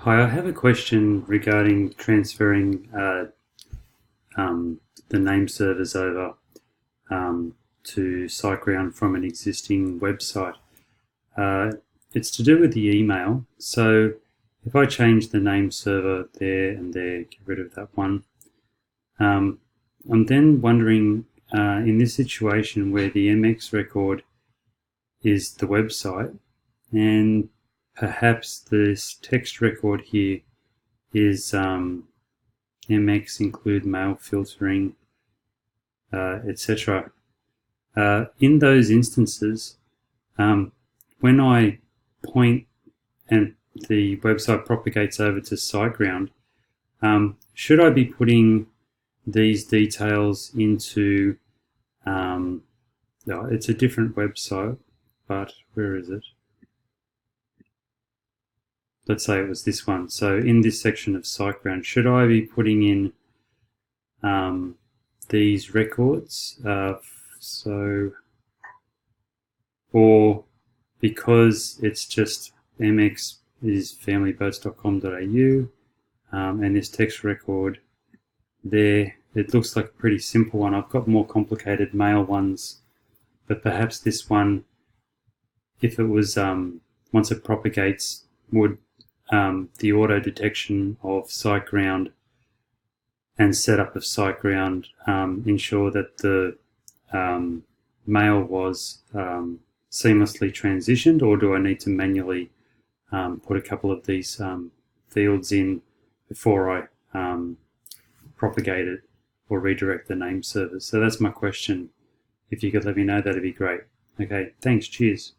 Hi, I have a question regarding transferring the name servers over to SiteGround from an existing website. It's to do with the email. So if I change the name server there and there, get rid of that one, I'm then wondering in this situation where the MX record is the website and perhaps this text record here is MX include mail filtering, etc. In those instances, when I point and the website propagates over to SiteGround, should I be putting these details into, no, it's a different website, but where is it? Let's say it was this one. So in this section of SiteGround, should I be putting in these records? Or because it's just MX is familyboats.com.au and this text record there, it looks like a pretty simple one. I've got more complicated mail ones, but perhaps this one, if it was, once it propagates, would the auto detection of SiteGround and setup of SiteGround ensure that the mail was seamlessly transitioned, or do I need to manually put a couple of these fields in before I propagate it or redirect the name server? So that's my question. If you could let me know, that'd be great. Okay, thanks, cheers.